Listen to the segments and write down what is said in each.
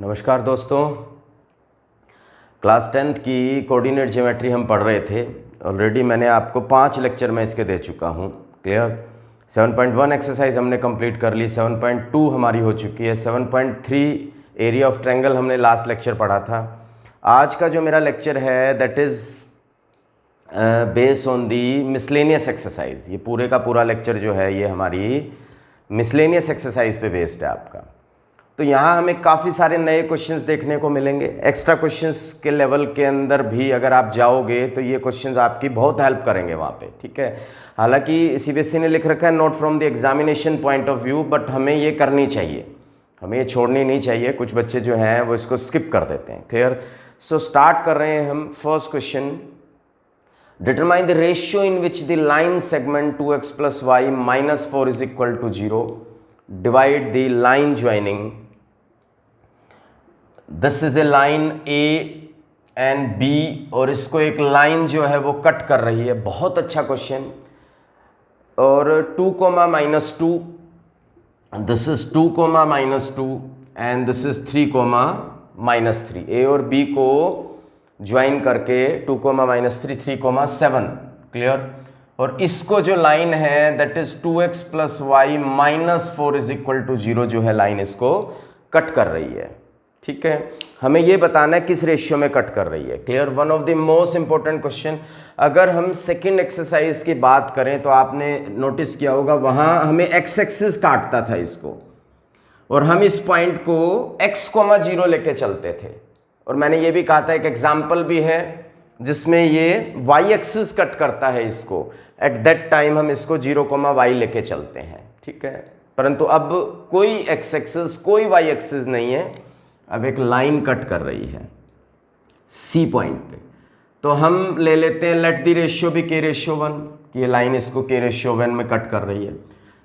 नमस्कार दोस्तों, class 10th की कोऑर्डिनेट ज्योमेट्री हम पढ़ रहे थे। ऑलरेडी मैंने आपको 5 लेक्चर में इसके दे चुका हूँ। क्लियर। 7.1 एक्सरसाइज हमने कंप्लीट कर ली, 7.2 हमारी हो चुकी है, 7.3 एरिया ऑफ ट्रायंगल हमने लास्ट लेक्चर पढ़ा था। आज का जो मेरा लेक्चर है that is based on the miscellaneous exercise. ये पूरे का पूरा लेक्चर जो है ये हमारी मिसलेनियस एक्सरसाइज पे बेस्ड है आपका। तो यहाँ हमें काफ़ी सारे नए क्वेश्चंस देखने को मिलेंगे। एक्स्ट्रा क्वेश्चंस के लेवल के अंदर भी अगर आप जाओगे तो ये क्वेश्चंस आपकी बहुत हेल्प करेंगे वहाँ पे। ठीक है। हालांकि सीबीएसई ने लिख रखा है note from the examination point of view, but हमें ये करनी चाहिए, हमें ये छोड़नी नहीं चाहिए। कुछ बच्चे जो हैं वो इसको स्किप कर देते हैं। क्लियर। सो स्टार्ट कर रहे हैं हम। First question, determine the ratio in which the line segment 2x + y - 4 = 0, divide the line joining. This is a line A and B, और इसको एक लाइन जो है वो कट कर रही है। बहुत अच्छा क्वेश्चन। और 2, -2, this is 2, -2 and this is 3, -3। ए और बी को ज्वाइन करके 2, -3, 3, 7। क्लियर। और इसको जो लाइन है दैट इज 2x + y - 4 = 0 जो है लाइन इसको कट कर रही है। ठीक है। हमें ये बताना है किस रेशियो में कट कर रही है। Clear. One of the most important question. अगर हम सेकंड एक्सरसाइज की बात करें तो आपने नोटिस किया होगा वहां हमें एक्स एक्सिस काटता था इसको, और हम इस पॉइंट को x, 0 लेके चलते थे। और मैंने ये भी कहा था एक एग्जाम्पल भी है जिसमें ये y एक्सिस कट करता है इसको। एट दैट टाइम हम इसको 0, y लेके चलते हैं। ठीक है। परंतु अब कोई x एक्सिस कोई y एक्सिस नहीं है, अब एक लाइन कट कर रही है C पॉइंट पे। तो हम ले लेते हैं लेट द रेशियो भी k/1, कि ये लाइन इसको k/1 में कट कर रही है।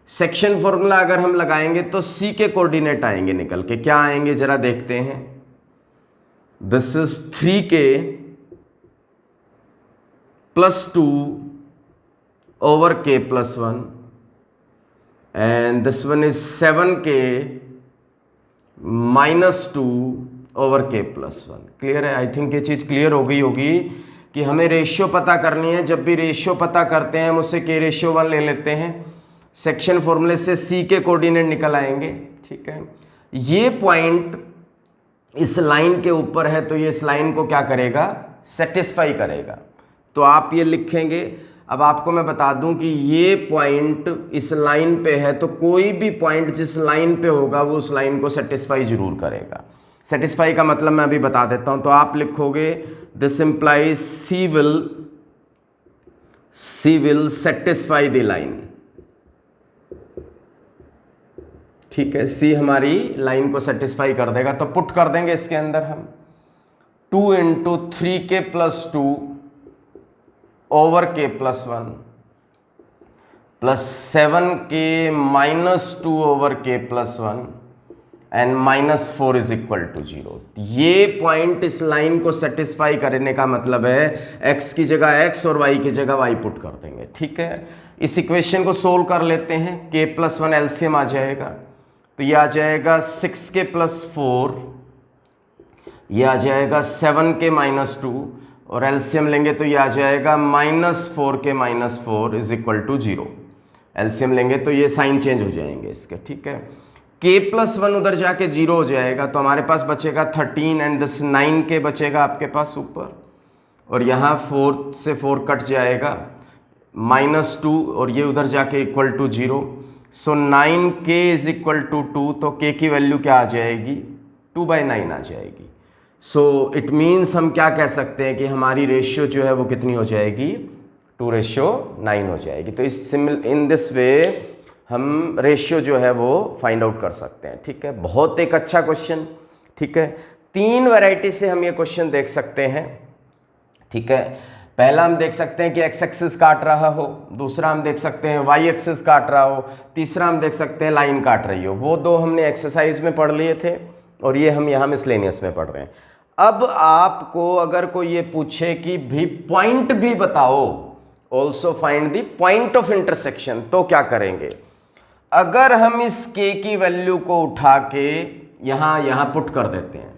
सेक्शन फॉर्मूला अगर हम लगाएंगे तो C के कोऑर्डिनेट आएंगे निकल के। क्या आएंगे जरा देखते हैं। This is 3k + 2 over k + 1 and this one is 7k -2 over k + 1। Clear है। आई थिंक ये चीज़ क्लियर हो गई होगी कि हमें रेशियो पता करनी है। जब भी रेशियो पता करते हैं हम उससे k/1 ले लेते हैं। सेक्शन फॉर्मूले से C के कोऑर्डिनेट निकल आएंगे। ठीक है। ये पॉइंट इस लाइन के ऊपर है तो ये इस लाइन को क्या करेगा, सेटिस्फाई करेगा। तो आप ये लिखेंगे। अब आपको मैं बता दूं कि ये पॉइंट इस लाइन पे है तो कोई भी पॉइंट जिस लाइन पे होगा वो उस लाइन को सेटिस्फाई जरूर करेगा। सेटिस्फाई का मतलब मैं अभी बता देता हूं। तो आप लिखोगे this implies C will satisfy the line. ठीक है। सी हमारी लाइन को सेटिस्फाई कर देगा। तो पुट कर देंगे इसके अंदर हम 2 × 3k + 2 over k + 1 plus 7k - 2 over k + 1 and -4 = 0। ये पॉइंट इस लाइन को सेटिस्फाई करने का मतलब है x की जगह x और y की जगह y पुट कर देंगे। ठीक है। इस इक्वेशन को सोल्व कर लेते हैं। k + 1 एलसीएम आ जाएगा तो ये आ जाएगा 6k + 4, ये आ जाएगा 7k - 2, और एलसीएम लेंगे तो ये आ जाएगा -4k - 4 = 0। एलसीएम लेंगे तो ये साइन चेंज हो जाएंगे इसके। ठीक है। k + 1 उधर जाके 0 हो जाएगा तो हमारे पास बचेगा 13 एंड दिस 9k बचेगा आपके पास ऊपर, और यहाँ 4 से 4 कट जाएगा -2, और ये उधर जाके = 0। सो 9k = 2, तो k की वैल्यू क्या आ जाएगी, 2/9 आ जाएगी। सो इट मीन्स हम क्या कह सकते हैं कि हमारी रेशियो जो है वो कितनी हो जाएगी, 2/9 हो जाएगी। तो इन दिस वे हम रेशियो जो है वो फाइंड आउट कर सकते हैं। ठीक है। बहुत एक अच्छा क्वेश्चन। ठीक है। 3 वैरायटी से हम ये क्वेश्चन देख सकते हैं। ठीक है। पहला हम देख सकते हैं कि x एक्सिस काट रहा हो, दूसरा हम देख सकते हैं y एक्सिस काट रहा हो, तीसरा हम देख सकते हैं लाइन काट रही हो। वो 2 हमने एक्सरसाइज में पढ़ लिए थे और ये हम यहाँ मिसलेनियस में पढ़ रहे हैं। अब आपको अगर कोई ये पूछे कि भी पॉइंट भी बताओ, also find the point of intersection, तो क्या करेंगे। अगर हम इस k की वैल्यू को उठा के यहाँ पुट कर देते हैं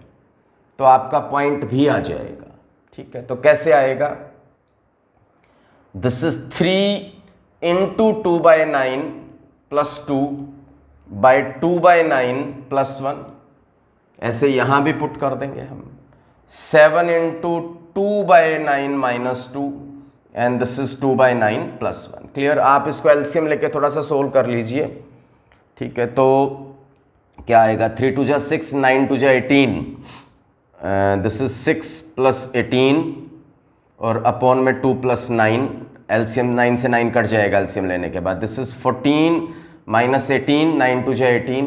तो आपका पॉइंट भी आ जाएगा। ठीक है, तो कैसे आएगा? This is 3 into 2/9 plus 2 by 2/9 plus 1, ऐसे यहां भी पुट कर देंगे हम। 7 into 2/9 minus 2 and this is 2/9 plus 1। Clear? आप इसको एलसीएम लेके थोड़ा सा सोल्व कर लीजिए। ठीक है, तो क्या आएगा? 3 2 जा 6, 9 2 जा 18, दिस इज 6 प्लस 18 और अपॉन में 2 प्लस 9, एलसीएम 9 से 9 कट जाएगा एलसीएम लेने के बाद। दिस इज 14 माइनस 18, 9 2 जा 18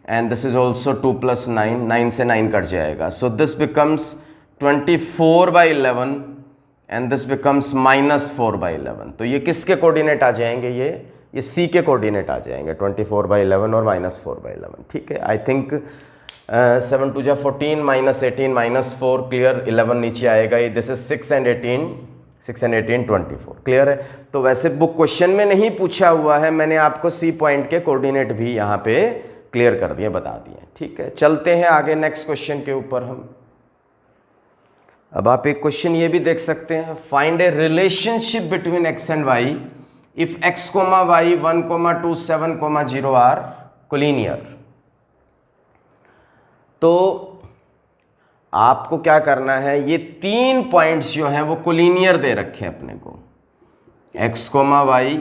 and this is also 2 plus 9, 9 से 9 कट जाएगा। So this becomes 24/11 and this becomes -4/11। तो ये किसके कोऑर्डिनेट आ जाएंगे? ये सी के कोऑर्डिनेट आ जाएंगे, 24/11 और -4/11। ठीक है, आई थिंक 7 2 जा 14 माइनस 18 माइनस 4, क्लियर? 11 नीचे आएगा। दिस इज 6 एंड 18 24, क्लियर है? तो वैसे बुक क्वेश्चन में नहीं पूछा हुआ है, मैंने आपको सी पॉइंट के कोऑर्डिनेट भी यहाँ पे क्लियर कर दिए, बता दिए। ठीक है, चलते हैं आगे नेक्स्ट क्वेश्चन के ऊपर हम। अब आप एक क्वेश्चन ये भी देख सकते हैं, find a relationship between X and Y if x, y 1, 2, 7, 0 are collinear. तो आपको क्या करना है, ये 3 पॉइंट्स जो हैं वो कोलिनियर दे रखे हैं अपने को, x, y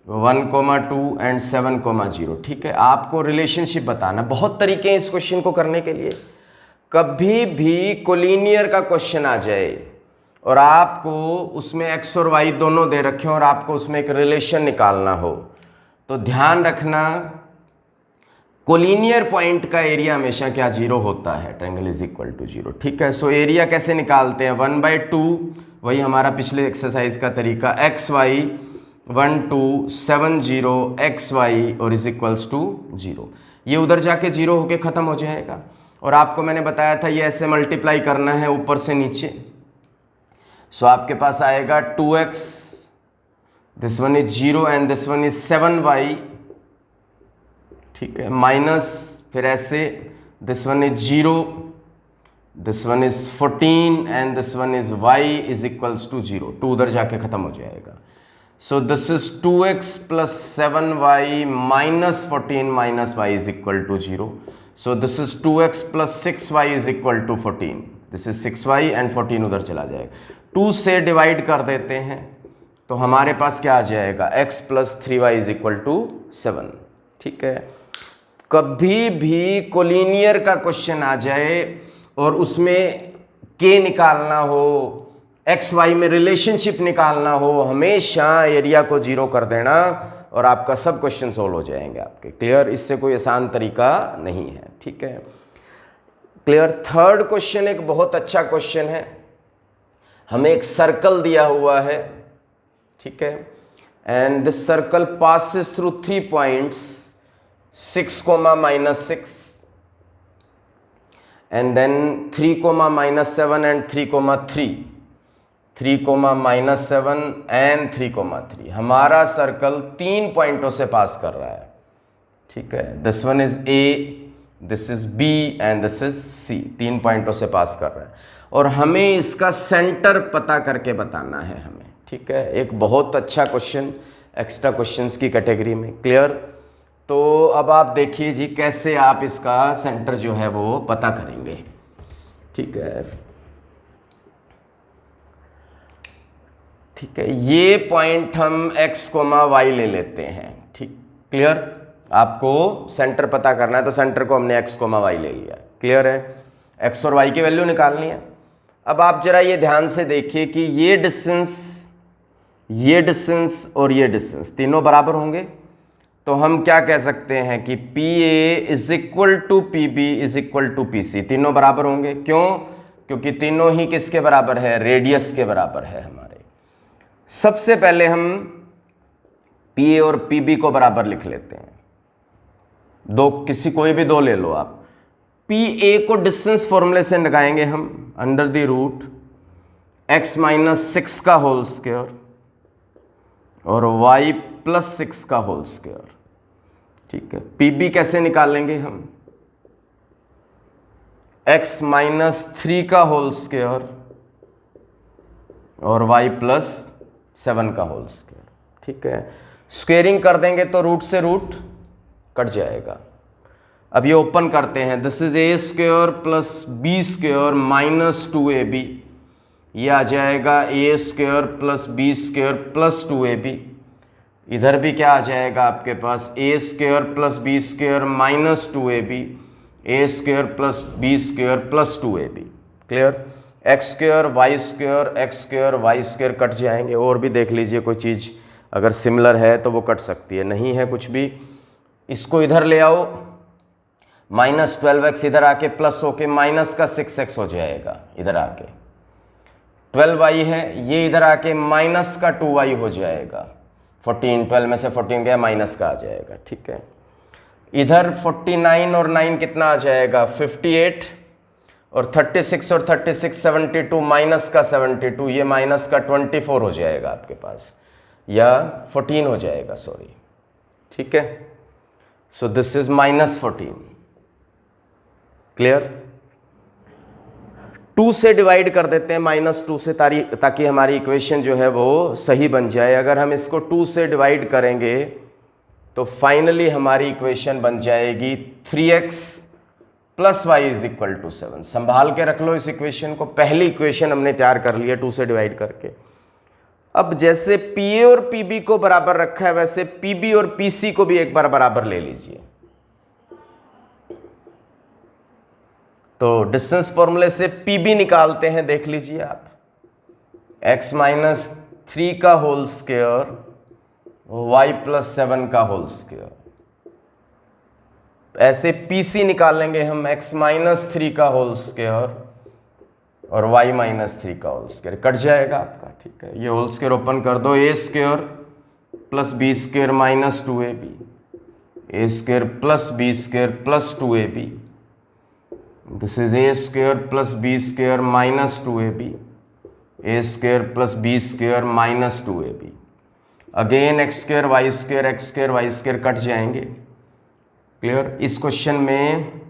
1, 2 एंड 7, 0। ठीक है, आपको रिलेशनशिप बताना। बहुत तरीके हैं इस क्वेश्चन को करने के लिए। कभी भी कोलिनियर का क्वेश्चन आ जाए और आपको उसमें x और y दोनों दे रखे हो और आपको उसमें एक रिलेशन निकालना हो, तो ध्यान रखना कोलिनियर पॉइंट का एरिया हमेशा क्या? 0 होता है। Triangle is equal to 0। ठीक है, सो एरिया कैसे निकालते हैं? 1/2, वही हमारा पिछले एक्सरसाइज का तरीका, xy 1 2 7 0 xy और इज इक्वल्स टू 0। ये उधर जाके 0 होके खत्म हो जाएगा। और आपको मैंने बताया था ये ऐसे मल्टीप्लाई करना है ऊपर से नीचे। सो आपके पास आएगा 2x, this one is 0 and this one is 7y। ठीक है, माइनस फिर ऐसे, this one is 0, this one is 14 and this one is y is equals to 0। 2 उधर जाके खत्म हो जाएगा। So this is 2x plus 7y minus 14 minus y is equal to 0। So this is 2x plus 6y is equal to 14. This is 6y and 14 उधर चला जाएगा। 2 से divide कर देते हैं तो हमारे पास क्या आ जाएगा? x plus 3y is equal to 7। ठीक है, कभी भी कोलिनियर का क्वेश्चन आ जाए और उसमें k निकालना हो, x y में रिलेशनशिप निकालना हो, हमेशा एरिया को 0 कर देना और आपका सब क्वेश्चन सोल्व हो जाएंगे आपके। क्लियर? इससे कोई आसान तरीका नहीं है। ठीक है, क्लियर? थर्ड क्वेश्चन एक बहुत अच्छा क्वेश्चन है। हमें एक सर्कल दिया हुआ है, ठीक है, and this circle passes through 3 points 6, -6 and then 3, -7 and 3, 3, -7 and 3, हमारा सर्कल 3 पॉइंटों से पास कर रहा है। ठीक है, this one is A, this is B and this is C। 3 पॉइंटों से पास कर रहा है और हमें इसका सेंटर पता करके बताना है हमें। ठीक है, एक बहुत अच्छा क्वेश्चन एक्स्ट्रा क्वेश्चंस की कैटेगरी में। क्लियर? तो अब आप देखिए जी कैसे आप इसका सेंटर जो है वो पता करेंगे। ठीक है, ठीक है, ये पॉइंट हम x, y ले लेते हैं। ठीक, क्लियर? आपको सेंटर पता करना है तो सेंटर को हमने x, y ले लिया। क्लियर है? x और y की वैल्यू निकालनी है। अब आप जरा ये ध्यान से देखिए कि ये डिस्टेंस और ये डिस्टेंस तीनों बराबर होंगे, तो हम क्या कह सकते हैं कि PA is equal to PB is equal to PC। तीनों बराबर होंगे। क्यों? क्योंकि तीनों ही किसके बराबर है? रेडियस के बराबर है हमारे। सबसे पहले हम PA और PB को बराबर लिख लेते हैं। कोई भी दो ले लो आप। PA को डिस्टेंस फॉर्मूले से लगाएंगे हम, अंडर द रूट x - 6 का होल स्क्वायर और y + 6 का होल स्क्वायर। ठीक है, PB कैसे निकालेंगे हम? x माइनस 3 का होल स्क्वायर और y प्लस 7 का होल स्क्वायर। ठीक है, स्क्वेयरिंग कर देंगे तो रूट से रूट कट जाएगा। अब ये ओपन करते हैं, this is A square plus B square minus 2ab, ये आ जाएगा A square plus B square plus 2ab। इधर भी क्या आ जाएगा आपके पास, A square plus B square minus 2ab, A square plus B square plus 2ab। Clear, X square Y square X square Y square cut जाएंगे। और भी देख लीजिए कोई चीज़ अगर सिमिलर है तो वो कट सकती है, नहीं है कुछ भी इसको इधर ले आओ, माइनस 12x इधर आके प्लस होके माइनस का 6x हो जाएगा, इधर आके 12y है, ये इधर आके माइनस का 2y हो जाएगा। 14, 12 में से 14 गया माइनस का आ जाएगा। ठीक है, इधर 49 और 9 कितना आ जाएगा 58, और 36 और 36 72, माइनस का 72, ये माइनस का 24 हो जाएगा आपके पास, या 14 हो जाएगा सॉरी। ठीक है, सो दिस इज माइनस 14। क्लियर, 2 से डिवाइड कर देते हैं माइनस 2 से, ताकि हमारी इक्वेशन जो है वो सही बन जाए। अगर हम इसको 2 से डिवाइड करेंगे तो फाइनली हमारी इक्वेशन बन जाएगी 3x plus Y is equal to 7। संभाल के रख लो इस इक्वेशन को, पहली इक्वेशन हमने तैयार कर लिया 2 से डिवाइड करके। अब जैसे पी और पी बी को बराबर रखा है वैसे पी बी और पी सी को भी एक बार बराबर ले लीजिए। तो डिस्टेंस फॉर्मूले से पी बी निकालते हैं, देख लीजिए आप, x माइनस 3 का होल स्क्वायर y प्लस 7 का होल स्क्वायर। ऐसे पी सी निकालेंगे हम, x माइनस 3 का होल स्क्वायर और y माइनस 3 का होल स्क्वायर, कट जाएगा आपका। ठीक है, ये होल स्क्वायर ओपन कर दो, A square plus B square minus 2ab, A square plus B square plus 2ab, this is A square plus B square minus 2ab, A square plus B square minus 2ab। Again X square Y square cut जाएंगे। Clear, इस question में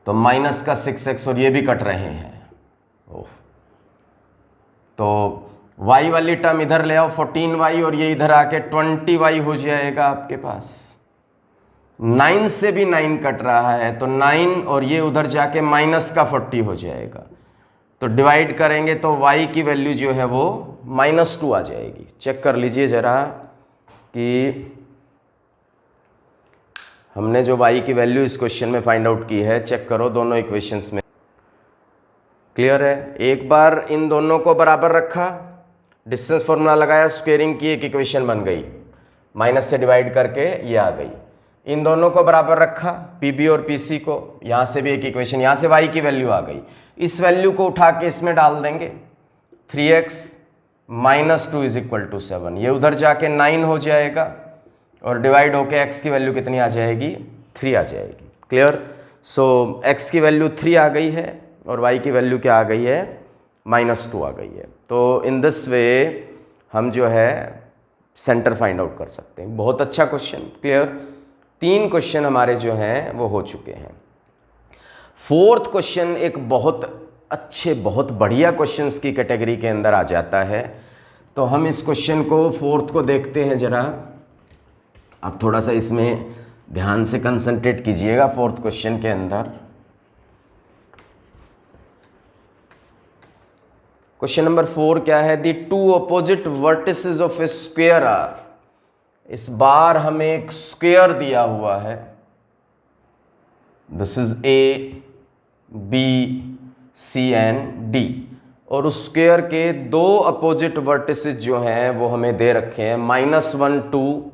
तो minus का 6x और ये भी cut रहे हैं। ओह, तो y वाली टर्म इधर ले आओ 14y, और ये इधर आके 20y हो जाएगा आपके पास। 9 से भी 9 कट रहा है तो 9, और ये उधर जाके माइनस का 40 हो जाएगा। तो डिवाइड करेंगे तो y की वैल्यू जो है वो -2 आ जाएगी। चेक कर लीजिए जरा कि हमने जो y की वैल्यू इस क्वेश्चन में फाइंड आउट की है, चेक करो दोनों इक्वेशंस में। क्लियर है, एक बार इन दोनों को बराबर रखा, डिस्टेंस फॉर्मूला लगाया, स्क्वेयरिंग की, एक इक्वेशन बन गई, माइनस से डिवाइड करके ये आ गई। इन दोनों को बराबर रखा, पी बी और पी सी को, यहाँ से भी एक इक्वेशन, यहाँ से y की वैल्यू आ गई। इस वैल्यू को उठा के इसमें डाल देंगे, 3x minus 2 is equal to 7, ये उधर जाके 9 हो जाएगा, और डिवाइड होके x की वैल्यू कितनी आ जाएगी 3 आ जाएगी। क्लियर, सो x की वैल्यू 3 आ गई है और y की वैल्यू क्या आ गई है -2 आ गई है। तो इन दिस वे हम जो है सेंटर फाइंड आउट कर सकते हैं। बहुत अच्छा क्वेश्चन। क्लियर, 3 क्वेश्चन हमारे जो हैं वो हो चुके हैं। 4th क्वेश्चन एक बहुत अच्छे बहुत बढ़िया क्वेश्चंस की कैटेगरी के अंदर आ जाता है। तो हम इस क्वेश्चन को 4th को देखते हैं जरा। आप थोड़ा सा इसमें ध्यान से कंसंट्रेट कीजिएगा 4th क्वेश्चन के अंदर। क्वेश्चन नंबर 4 क्या है, the 2 opposite vertices of a square are. इस बार हमें एक स्क्वायर दिया हुआ है, this is A B C and D, और उस स्क्वायर के 2 अपोजिट वर्टिसेस जो हैं वो हमें दे रखे हैं, -1 2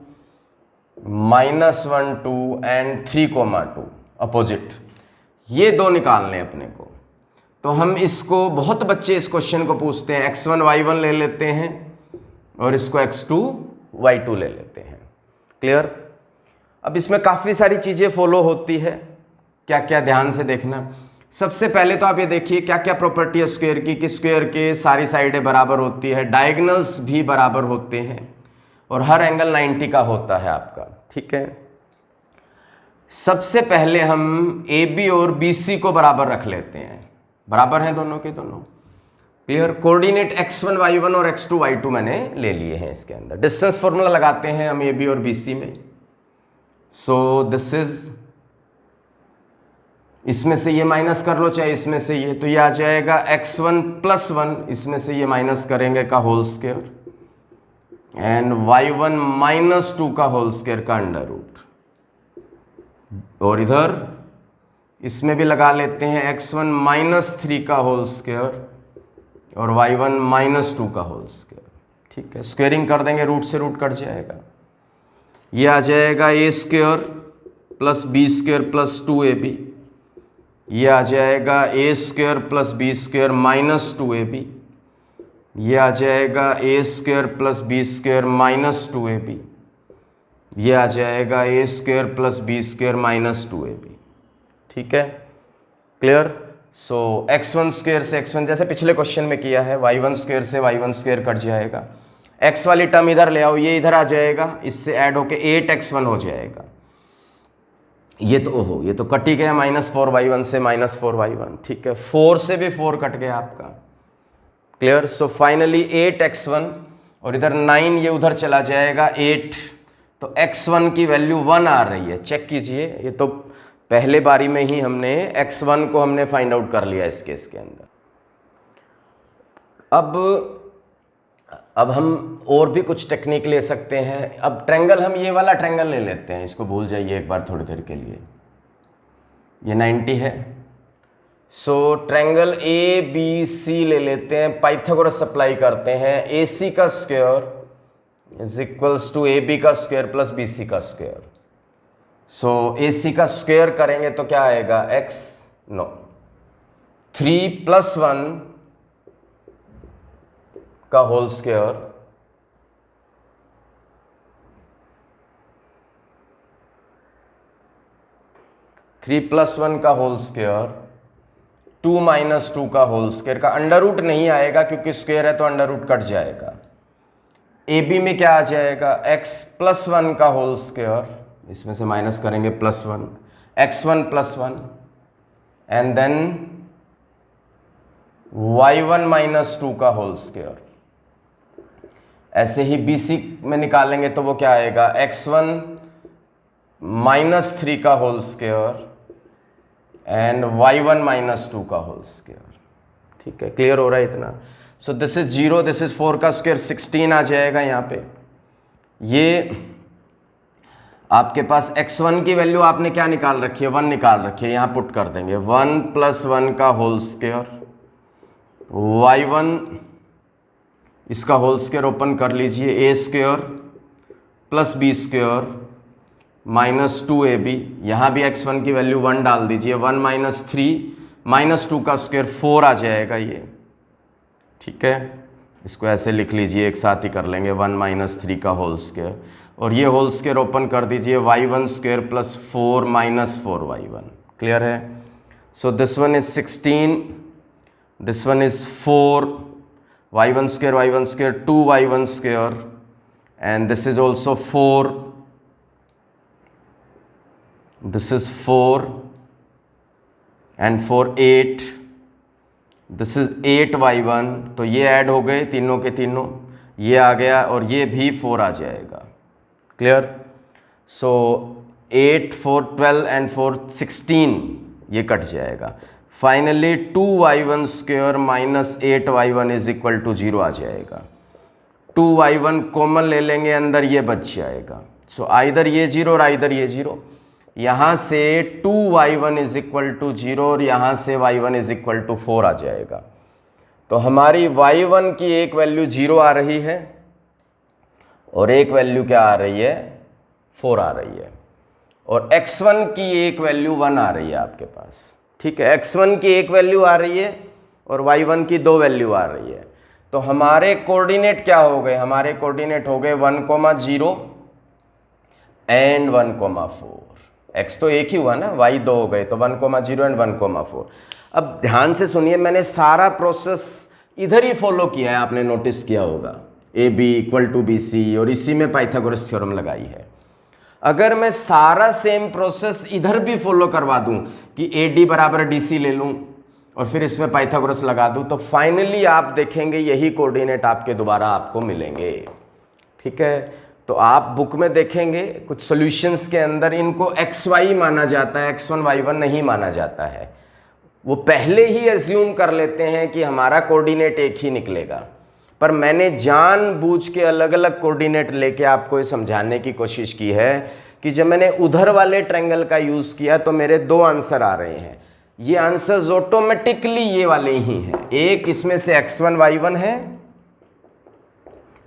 एंड 3,2 अपोजिट। ये 2 निकालने हैं अपने को। तो हम इसको, बहुत बच्चे इस क्वेश्चन को पूछते हैं, x1 y1 ले लेते हैं और इसको x2 y2 ले लेते हैं। क्लियर, अब इसमें काफ़ी सारी चीज़ें फॉलो होती है, क्या क्या ध्यान से देखना। सबसे पहले तो आप ये देखिए क्या क्या प्रॉपर्टी है स्क्वायर की, कि स्क्वायर के सारी साइडें बराबर होती है, डायगोनल्स भी बराबर होते हैं, और हर एंगल 90 का होता है आपका। ठीक है, सबसे पहले हम ए बी और बी सी को बराबर रख लेते हैं, बराबर हैं दोनों के दोनों। क्लियर। कोऑर्डिनेट x1 y1 और x2 y2 मैंने ले लिए हैं इसके अंदर। डिस्टेंस फॉर्मूला लगाते हैं हम ए बी और बी सी में। सो दिस इज, इसमें से ये माइनस कर लो चाहे इसमें से ये, तो ये आ जाएगा x1 + 1, इसमें से ये माइनस करेंगे का होल स्क्वायर, एंड y1 - 2 का होल स्क्वायर का अंडर रूट। और इधर इसमें भी लगा लेते हैं x1 - 3 का होल स्क्वायर और y1 - 2 का होल स्क्वायर। ठीक है, स्क्वेयरिंग कर देंगे, रूट से रूट कट जाएगा। ये आ जाएगा a² + b² + 2ab। ये आ जाएगा a² + b² - 2ab। ये आ जाएगा a² + b² - 2ab। ये आ जाएगा a² + b² - 2ab। ठीक है, क्लियर। सो x1² से x1 जैसे पिछले क्वेश्चन में किया है, y1² से y1² कट जाएगा। x वाली टर्म इधर ले आओ, ये इधर आ जाएगा, इससे ऐड होके 8x1 हो जाएगा। ये तो ओहो, ये तो कट ही गया, -4y1 से -4y1। ठीक है, 4 से भी 4 कट गया आपका। क्लियर। सो फाइनली 8x1 और इधर 9, ये उधर चला जाएगा 8, तो x1 की वैल्यू 1 आ रही है। चेक कीजिए, ये तो पहले बारी में ही हमने x1 को हमने फाइंड आउट कर लिया इस केस के अंदर। अब हम और भी कुछ टेक्निक ले सकते हैं। अब ट्रायंगल, हम ये वाला ट्रायंगल ले लेते हैं, इसको भूल जाइए एक बार थोड़ी देर के लिए। ये 90 है। सो ट्रायंगल ए बी सी ले लेते हैं, पाइथागोरस अप्लाई करते हैं। ए सी का स्क्वायर = ए बी का स्क्वायर + बी सी का स्क्वायर। सो ए सी का स्क्वायर करेंगे तो क्या आएगा, 3 + 1 का होल स्क्वायर का होल स्क्वायर 2 - 2 का होल स्क्वायर का अंडर रूट नहीं आएगा क्योंकि स्क्वायर है तो अंडर रूट कट जाएगा। ए बी में क्या आ जाएगा, x + 1 का होल स्क्वायर, इसमें से माइनस करेंगे +1, x1 + 1 एंड देन y1 - 2 का होल स्क्वायर। ऐसे ही BC में निकालेंगे तो वो क्या आएगा, x1 - 3 का होल स्क्वायर एंड y1 - 2 का होल स्क्वायर। ठीक है, क्लियर हो रहा है इतना। सो दिस इज 0, दिस इज 4 का स्क्वायर 16 आ जाएगा यहाँ पे। ये आपके पास x1 की वैल्यू आपने क्या निकाल रखी है, 1 निकाल रखी है, यहाँ पुट कर देंगे 1 + 1 का होल स्क्वायर, y1 इसका होल स्क्वायर ओपन कर लीजिए, a² + b² - 2ab। यहाँ भी x1 की वैल्यू 1 डाल दीजिए, 1 - 3 - 2 का स्क्वायर 4 आ जाएगा ये। ठीक है, इसको ऐसे लिख लीजिए, एक साथ ही कर लेंगे, 1 - 3 का होल स्क्वायर, और ये होल स्क्वायर ओपन कर दीजिए, y1² + 4 - 4y1। क्लियर है। So this one is 16, this one is 4, y1² 2y1² and this is also 4, this is 4 and 4 8, this is 8y1। तो ये ऐड हो गए तीनों के तीनों, ये आ गया और ये भी 4 आ जाएगा। क्लियर। सो 8 4 12 एंड 4 16, ये कट जाएगा। फाइनली 2y1² - 8y1 = 0 आ जाएगा। 2y1 कॉमन ले लेंगे अंदर, ये बच जाएगा। सो आइदर ये 0 और आइदर ये 0। यहाँ से 2y1 = 0 और यहाँ से y1 = 4 आ जाएगा। तो हमारी y1 की एक वैल्यू 0 आ रही है और एक वैल्यू क्या आ रही है, 4 आ रही है, और x1 की एक वैल्यू 1 आ रही है आपके पास। ठीक है, x1 की एक वैल्यू आ रही है और y1 की 2 वैल्यू आ रही है। तो हमारे कोऑर्डिनेट क्या हो गए, हमारे कोऑर्डिनेट हो गए 1, 0 एंड 1, 4। x तो एक ही हुआ ना, y 2 हो गए, तो 1, 0 एंड 1, 4। अब ध्यान से सुनिए, मैंने सारा प्रोसेस इधर ही फॉलो किया है, आपने नोटिस किया होगा, AB = BC, और इसी में पाइथागोरस थ्योरम लगाई है। अगर मैं सारा सेम प्रोसेस इधर भी फॉलो करवा दूं कि AD बराबर DC ले लूं और फिर इसमें पाइथागोरस लगा दूं, तो फाइनली आप देखेंगे यही कोऑर्डिनेट आपके दोबारा आपको मिलेंगे। ठीक है, तो आप बुक में देखेंगे कुछ सॉल्यूशंस के अंदर इनको XY माना जाता है, X1 Y1 नहीं माना जाता है। वो पहले ही एज्यूम कर लेते हैं कि हमारा कोऑर्डिनेट एक ही निकलेगा, पर मैंने जानबूझ के अलग अलग कोऑर्डिनेट लेके आपको ये समझाने की कोशिश की है कि जब मैंने उधर वाले ट्रायंगल का यूज़ किया तो मेरे दो आंसर आ रहे हैं। ये आंसर्स ऑटोमेटिकली ये वाले ही हैं, एक इसमें से X1 Y1 है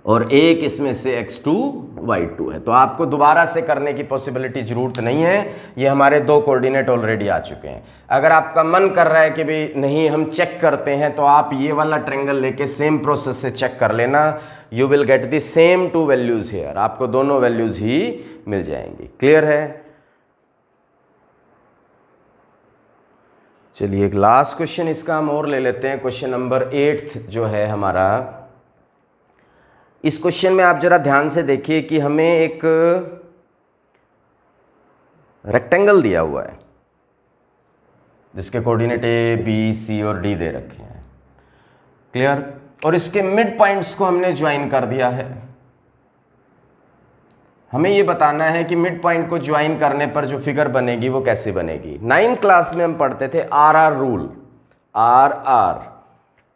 और एक इसमें से X2 Y2 है। तो आपको दोबारा से करने की पॉसिबिलिटी जरूरत नहीं है, ये हमारे दो कोऑर्डिनेट ऑलरेडी आ चुके हैं। अगर आपका मन कर रहा है कि भाई नहीं हम चेक करते हैं, तो आप ये वाला ट्रायंगल लेके सेम प्रोसेस से चेक कर लेना, you will get the same to values here, आपको दोनों वैल्यूज ही मिल जाएंगी। क्लियर है? चलिए एक लास्ट क्वेश्चन इसका हम और ले लेते हैं, क्वेश्चन नंबर 8 जो है हमारा। इस क्वेश्चन में आप जरा ध्यान से देखिए कि हमें एक रेक्टेंगल दिया हुआ है जिसके कोऑर्डिनेट A, B, C और D दे रखे हैं। क्लियर? और इसके मिड पॉइंट्स को हमने ज्वाइन कर दिया है। हमें ये बताना है कि मिड पॉइंट को ज्वाइन करने पर जो फिगर बनेगी वो कैसे बनेगी। 9th क्लास में हम पढ़ते थे RR rule,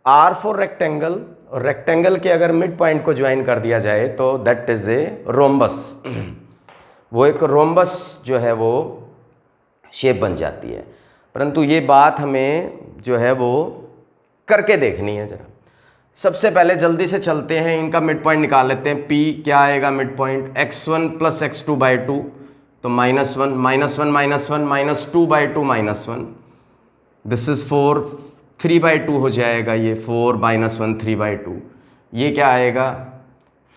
R for rectangle, और रेक्टेंगल के अगर मिड पॉइंट को ज्वाइन कर दिया जाए तो दैट इज ए रोम्बस। वो एक रोम्बस जो है वो शेप बन जाती है। परंतु ये बात हमें जो है वो करके देखनी है जरा। सबसे पहले जल्दी से चलते हैं, इनका मिड पॉइंट निकाल लेते हैं। P क्या आएगा mid point? X1 plus X2/2, तो -1 -1 -1 -2/2 -1, दिस इज 4 3/2 हो जाएगा ये, 4 -1 3/2। ये क्या आएगा?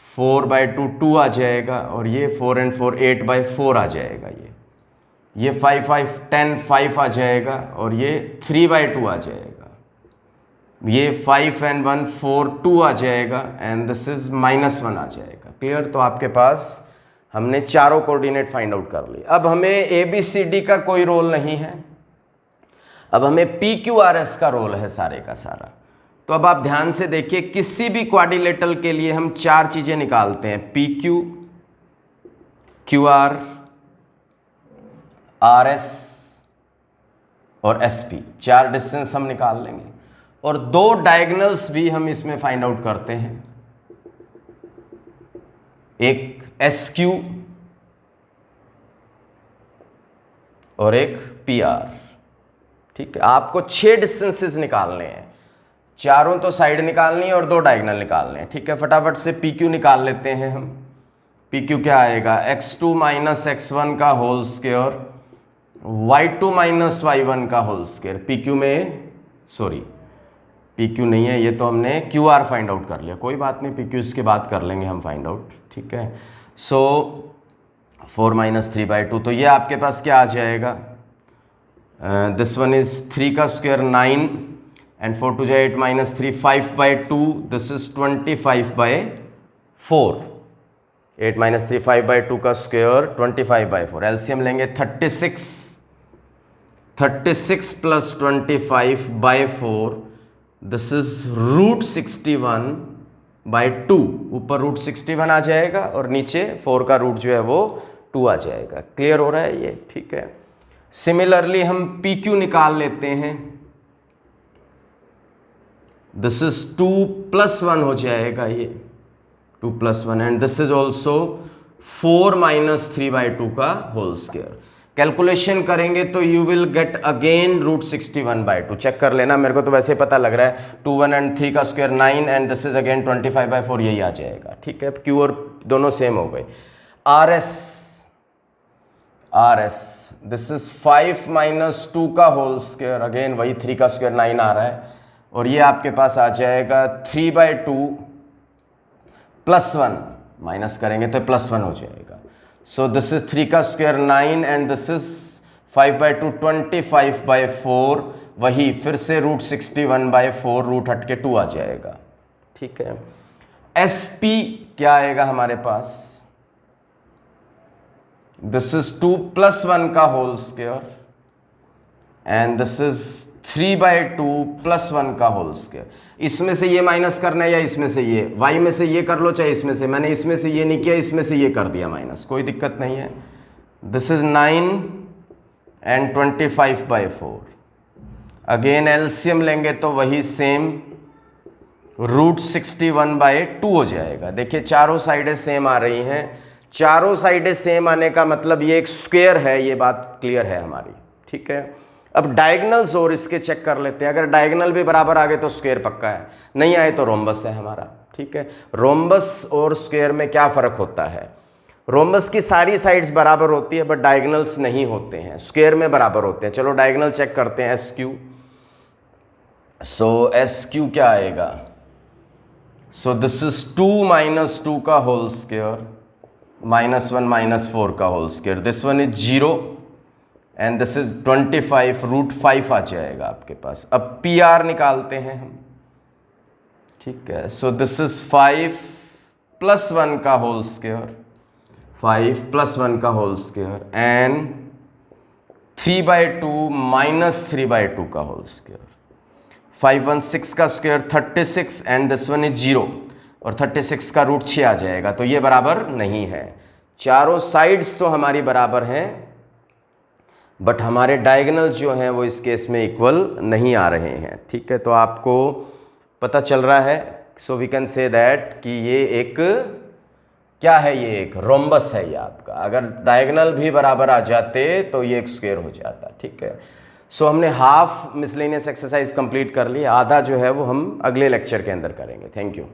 4/2 2 आ जाएगा, और ये 4 and 4 8/4 आ जाएगा। ये 5 5 10 5 आ जाएगा, और ये 3/2 आ जाएगा। ये 5 and 1 4 2 आ जाएगा, एंड दिस इज -1 आ जाएगा। क्लियर? तो आपके पास हमने चारों कोऑर्डिनेट फाइंड आउट कर लिए। अब हमें ABCD का कोई रोल नहीं है, अब हमें PQRS का रोल है सारे का सारा। तो अब आप ध्यान से देखिए, किसी भी क्वाड्रिलेटरल के लिए हम चार चीजें निकालते हैं, PQ, QR, RS और SP। चार डिस्टेंस हम निकाल लेंगे, और दो डायगोनल्स भी हम इसमें फाइंड आउट करते हैं, एक SQ और एक PR। ठीक है, आपको 6 डिस्टेंसेस निकालने हैं, चारों तो साइड निकालनी है और दो डायगोनल निकालने हैं। ठीक है, फटाफट से PQ निकाल लेते हैं हम। PQ क्या आएगा? X2 माइनस X1 का whole square, Y2 minus Y1 का होल स्क्वायर। PQ में सॉरी PQ नहीं है, ये तो हमने QR फाइंड आउट कर लिया, कोई बात नहीं, PQ इसके बाद कर लेंगे हम फाइंड आउट। ठीक है, सो 4 - 3/2, तो ये आपके पास क्या आ जाएगा? दिस वन इज 3 का स्क्वायर 9, एंड 4 2 8 -3 5/2, दिस इज 25/4। 8 - 3 5/2 का स्क्वायर 25/4। एलसीएम लेंगे 36 प्लस 25/4, दिस इज √61/2। ऊपर √61 आ जाएगा और नीचे 4 का रूट जो है वो 2 आ जाएगा। क्लियर हो रहा है ये? ठीक है, सिमिलरली हम PQ निकाल लेते हैं, दिस इज 2 + 1 हो जाएगा, ये 2 + 1, एंड दिस इज ऑल्सो 4 - 3/2 का होल स्क्वायर। कैलकुलेशन करेंगे तो you will get again √61/2। Check कर लेना, मेरे को तो वैसे पता लग रहा है, 2 1 and 3 का square 9, and this is again 25/4, यही आ जाएगा। ठीक है, Q और दोनों सेम हो गए। RS दिस इज 5 - 2 का होल स्क्वायर, अगेन वही 3 का स्क्वायर 9 आ रहा है, और ये आपके पास आ जाएगा 3/2 + 1, माइनस करेंगे तो +1 हो जाएगा। सो दिस इज 3 का स्क्वायर 9, एंड दिस इज 5/2 25/4, वही फिर से √61/4, रूट हट के 2 आ जाएगा। ठीक है, SP क्या आएगा हमारे पास? दिस इज 2 + 1 का whole square and this is 3/2 + 1 का होल स्क्वायर। इसमें से ये माइनस करना है या इसमें से ये, y में से ये कर लो चाहे इसमें से, मैंने इसमें से ये नहीं किया, इसमें से ये कर दिया माइनस, कोई दिक्कत नहीं है। This is 9 and 25/4। Again LCM लेंगे तो वही सेम √61/2 हो जाएगा। देखिए चारों साइडें सेम आ रही हैं, चारों साइडें सेम आने का मतलब ये एक स्क्वायर है, ये बात क्लियर है हमारी, ठीक है। अब डायगोनल्स और इसके चेक कर लेते हैं। अगर डायगोनल भी बराबर आ गए तो स्क्वायर पक्का है, नहीं आए तो रोम्बस है हमारा, ठीक है। रोम्बस और स्क्वायर में क्या फ़र्क होता है? रोम्बस की सारी साइड्स बराबर होती है बट डायगोनल्स नहीं होते हैं, स्क्वायर में बराबर होते हैं। चलो डायगोनल चेक करते हैं, SQ। सो SQ क्या आएगा? सो दिस इज 2 - 2 का होल स्क्वायर -1 - 4 का whole square, this one is 0 and this is 25 √5 आ जाएगा आपके पास। अब PR निकालते हैं हम, ठीक है। सो दिस इज 5 + 1 का होल स्क्वायर, 5 + 1 का होल स्क्वायर एंड 3/2 - 3/2 का होल स्क्वायर। 5 1 6 का square 36 and this one is 0 और 36 का √6 आ जाएगा, तो ये बराबर नहीं है। चारों साइड्स तो हमारी बराबर हैं बट हमारे डायगोनल जो हैं वो इस केस में इक्वल नहीं आ रहे हैं, ठीक है। तो आपको पता चल रहा है, so we can say that कि ये एक क्या है, ये एक रोम्बस है ये आपका। अगर डायगोनल भी बराबर आ जाते तो ये एक स्क्वायर हो जाता, ठीक है। सो हमने हाफ मिसलेनियस एक्सरसाइज कंप्लीट कर ली, आधा जो है वो हम अगले लेक्चर के अंदर करेंगे। Thank you.